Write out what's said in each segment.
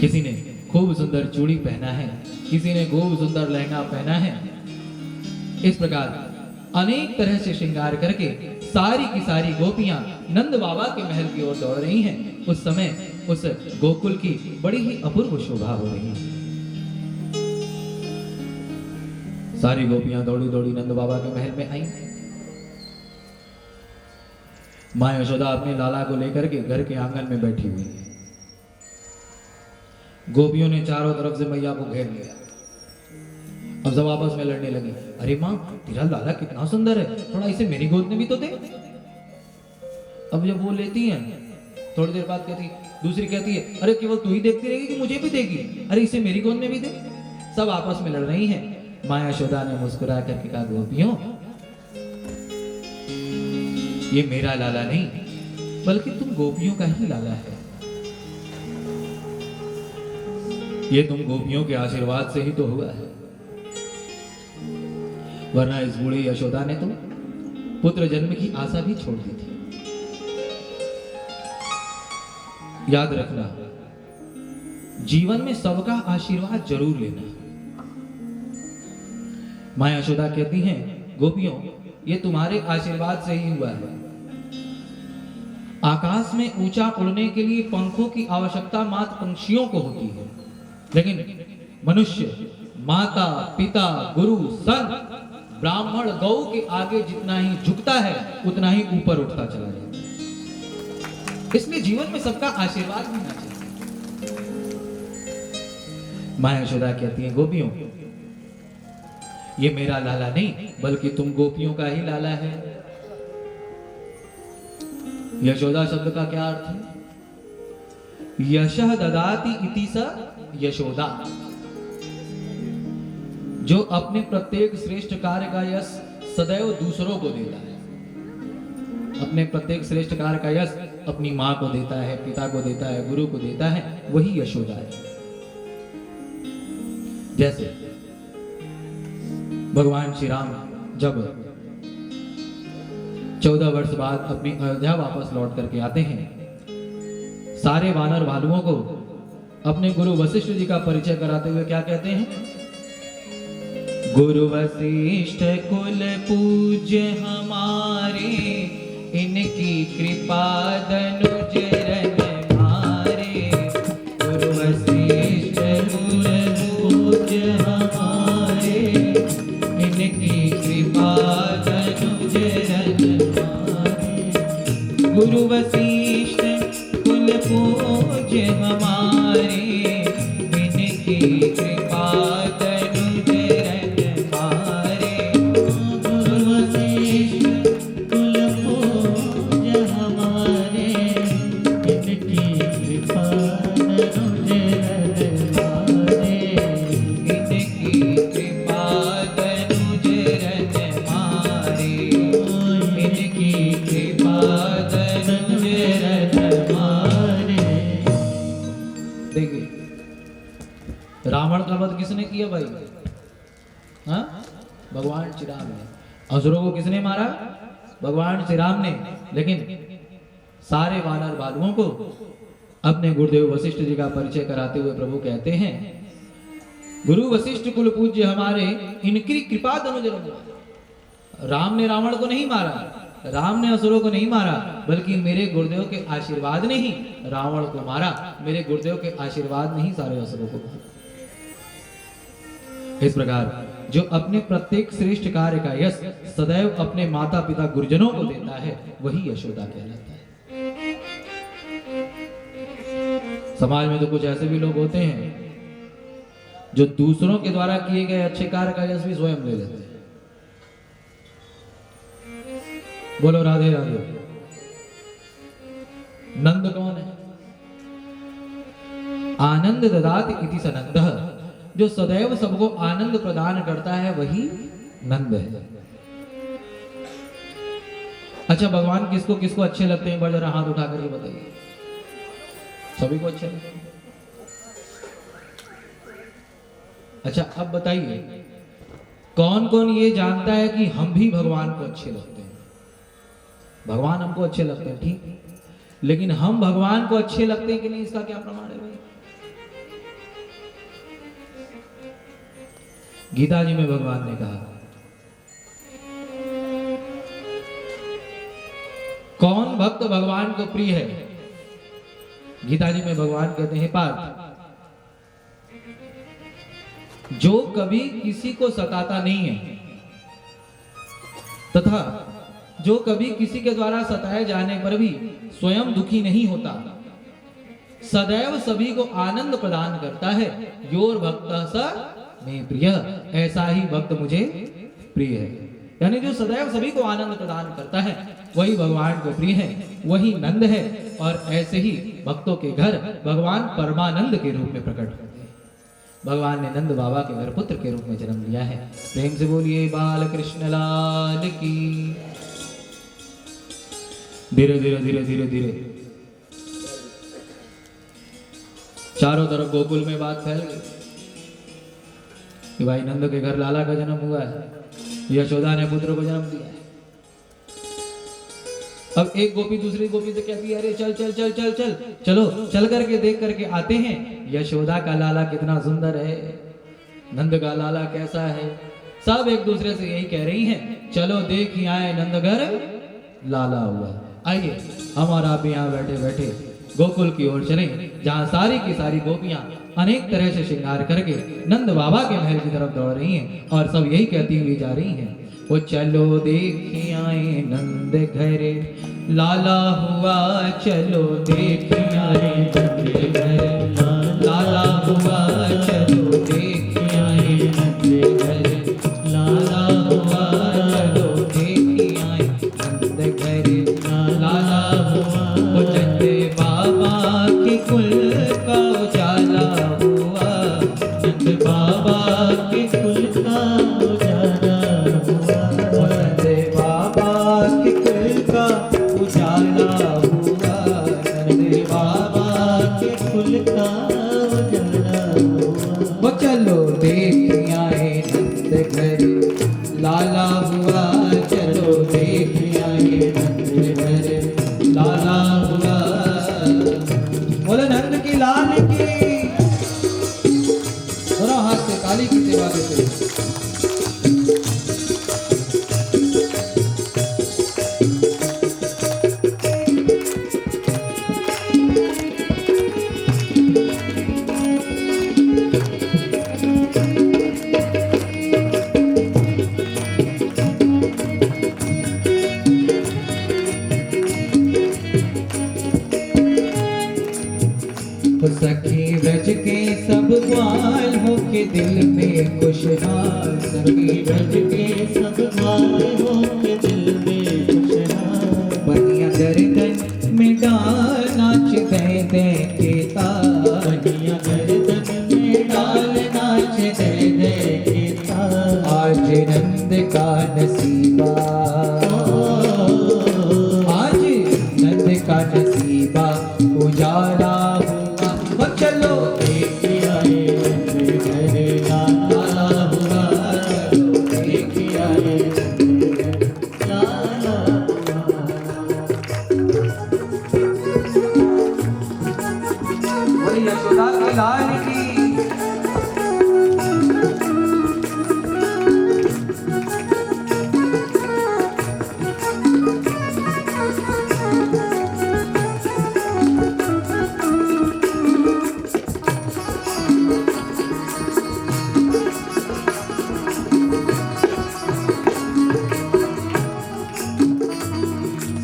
किसी ने खूब सुंदर चूड़ी पहना है, किसी ने खूब सुंदर लहंगा पहना है। इस प्रकार अनेक तरह से श्रृंगार करके सारी की सारी गोपियां नंद बाबा के महल की ओर दौड़ रही हैं। उस समय उस गोकुल की बड़ी ही अपूर्व शोभा हो रही है। सारी गोपियां दौड़ी दौड़ी नंद बाबा के महल में आई। मां यशोदा अपने लाला को लेकर के घर के आंगन में बैठी हुई है। गोपियों ने चारों तरफ से मैया को घेर लिया। अब सब आपस में लड़ने लगी। अरे माँ, तेरा लाला कितना सुंदर है, थोड़ा इसे मेरी गोद में भी तो दे। अब जब वो लेती हैं, थोड़ी देर बाद कहती, दूसरी कहती है, अरे केवल तू ही देखती रहेगी कि मुझे भी देगी, अरे इसे मेरी गोद में भी दे। सब आपस में लड़ रही हैं। माँ यशोदा ने मुस्कुरा करके कहा, गोपियों, ये मेरा लाला नहीं बल्कि तुम गोपियों का ही लाला है। ये तुम गोपियों के आशीर्वाद से ही तो हुआ है, वरना इस बूढ़ी यशोदा ने तो पुत्र जन्म की आशा भी छोड़ दी थी। याद रखना, जीवन में सबका आशीर्वाद जरूर लेना। मां यशोदा कहती हैं, गोपियों, ये तुम्हारे आशीर्वाद से ही हुआ है। आकाश में ऊंचा उड़ने के लिए पंखों की आवश्यकता मात्र पंछियों को होती है, लेकिन मनुष्य माता पिता गुरु संत ब्राह्मण गौ के आगे जितना ही झुकता है उतना ही ऊपर उठता चला जाता है। इसलिए जीवन में सबका आशीर्वाद मिलना चाहिए। मां यशोदा कहती है, गोपियों, ये मेरा लाला नहीं बल्कि तुम गोपियों का ही लाला है। यशोदा शब्द का क्या अर्थ है? यशः ददाति इति स यशोदा, जो अपने प्रत्येक श्रेष्ठ कार्य का यश सदैव दूसरों को देता है। अपने प्रत्येक श्रेष्ठ कार्य का यश अपनी मां को देता है, पिता को देता है, गुरु को देता है, वही यशोदा है। जैसे भगवान श्री राम जब 14 वर्ष बाद अपनी अयोध्या वापस लौट करके आते हैं, सारे वानर भालुओं को अपने गुरु वशिष्ठ जी का परिचय कराते हुए क्या कहते हैं? गुरु वशिष्ठ कुल पूज्य हमारे, इनकी कृपा दनुज रन मारे। गुरु वशिष्ठ कुल पूज्य हमारे, इनकी कृपा दनुज रन मारे। गुरु वशिष्ठ कुल पूज्य हमारे, इनकी कृपा रावण का वध किसने किया भाई? हाँ, भगवान श्री राम ने। असुरों को किसने मारा? भगवान श्री राम ने। लेकिन सारे वानर भालुओं को अपने गुरुदेव वशिष्ठ जी का परिचय कराते हुए प्रभु कहते हैं, गुरु वशिष्ठ कुल पूज्य हमारे, इनकी कृपा दनुज रन मारे। राम ने रावण को नहीं मारा, राम ने असुरों को नहीं मारा, बल्कि मेरे गुरुदेव के आशीर्वाद ने ही रावण को मारा। मेरे गुरुदेव के आशीर्वाद ने ही सारे असुरों को मारा। इस प्रकार जो अपने प्रत्येक श्रेष्ठ कार्य का यश सदैव अपने माता पिता गुरुजनों को देता है, वही यशोदा कहलाता है। समाज में तो कुछ ऐसे भी लोग होते हैं जो दूसरों के द्वारा किए गए अच्छे कार्य का यश भी स्वयं ले लेते हैं। बोलो राधे राधे। नंद कौन है? आनंद ददाति इति स नंदः, जो सदैव सबको आनंद प्रदान करता है वही नंद है। अच्छा, भगवान किसको किसको अच्छे लगते हैं? बड़ा जरा हाथ उठा करके बताइए। सभी को अच्छे लगते हैं? अच्छा, अब बताइए कौन कौन ये जानता है कि हम भी भगवान को अच्छे लगते हैं? भगवान हमको अच्छे लगते हैं, ठीक, लेकिन हम भगवान को अच्छे लगते हैं कि नहीं, इसका क्या प्रमाण है भाई? गीता जी में भगवान ने कहा, कौन भक्त भगवान को प्रिय है? गीता जी में भगवान कहते हैं, पार्थ, जो कभी किसी को सताता नहीं है तथा जो कभी किसी के द्वारा सताए जाने पर भी स्वयं दुखी नहीं होता, सदैव सभी को आनंद प्रदान करता है, योर भक्तः स मे प्रिय, ऐसा ही भक्त मुझे प्रिय है। यानी जो सदैव सभी को आनंद प्रदान करता है वही भगवान को प्रिय है, वही नंद है। और ऐसे ही भक्तों के घर भगवान परमानंद के रूप में प्रकट होते हैं। भगवान ने नंद बाबा के घर पुत्र के रूप में जन्म लिया है। प्रेम से बोलिए बाल कृष्ण लाल की। धीरे धीरे धीरे धीरे धीरे चारों तरफ गोकुल में बात फैल गई कि भाई नंद के घर लाला का जन्म हुआ है, यशोदा ने पुत्र को जन्म दिया है। अब एक गोपी दूसरी गोपी से कहती है, अरे चल चल चल चल चल चलो चल करके देख करके आते हैं, यशोदा का लाला कितना सुंदर है, नंद का लाला कैसा है। सब एक दूसरे से यही कह रही हैं, चलो देख ही आए नंद घर लाला हुआ। आइए हम और आप यहाँ बैठे बैठे गोकुल की ओर चलें, जहाँ सारी की सारी गोपियां अनेक तरह से श्रृंगार करके नंद बाबा के महल की तरफ दौड़ रही हैं और सब यही कहती हुई जा रही हैं, वो चलो देख आए नंद घरे लाला हुआ, चलो देख आए नंद घरे लाला हुआ, चलो देख आए नंद घरे लाला हुआ, चलो देख आए नंद घरे लाला हुआ। वो नंद बाबा के कुल का उजाला हुआ, नंद बाबा के कुल का उजाला हुआ, नंद बाबा के कुल का उजाला हुआ, नंद बाबा के कुल का उजाला हुआ। वो चलो देख आए नंद घरे लाला हुआ, चलो देख आए नंद घरे लाला हुआ। बोले नंद की लाल की। दोनों हाथ से काली की सेवा देते हैं। सखी ब्रज के सब ग्वाल हो के दिल में खुशहाल, सखी ब्रज के सब ग्वाल हो के दिल में खुशहाल, बनिया गर्दन में डाल नाच दे दे के ताल, बनिया गर्दन में डाल नाच दे दे के ताल। आज नंद का नसीबा, आज नंद का नसीबा उजाला। चलो देख आए नंद घरे लाला हुआ, चलो देख आए नंद घरे लाला हुआ। वही यशोदा की लाल की।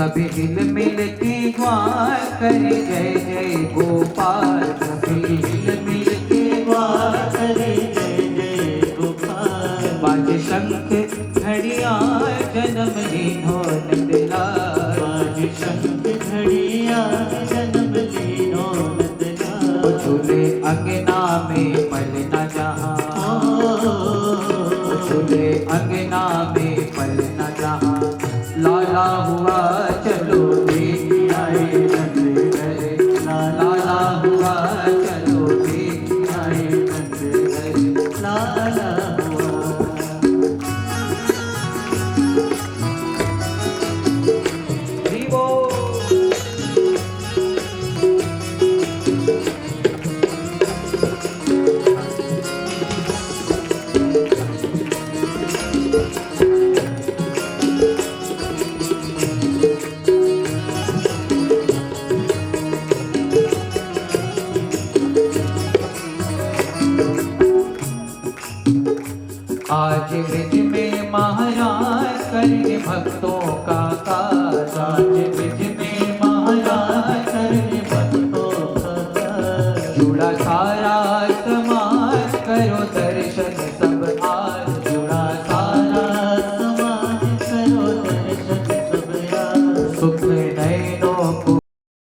सभी दिल मिल के ग्वाल करे जय जय गोपाल, सभी दिल मिल के ग्वाल करे जय जय गोपाल। बाजे शंख घड़ियाल जन्म लीनो नंदलाल, बाजे शंख घड़ियाल जन्म लीनो नंदलाल। झूले अंगना में पलना जहाँ, झूले अंगना में पलना जहाँ, लाला हुआ चलो देख आए नंद घरे लाला हुआ, चलो देख आए नंद घरे लाला हुआ। जीवो महाराज करेंगे भक्तों का काज। साज बिज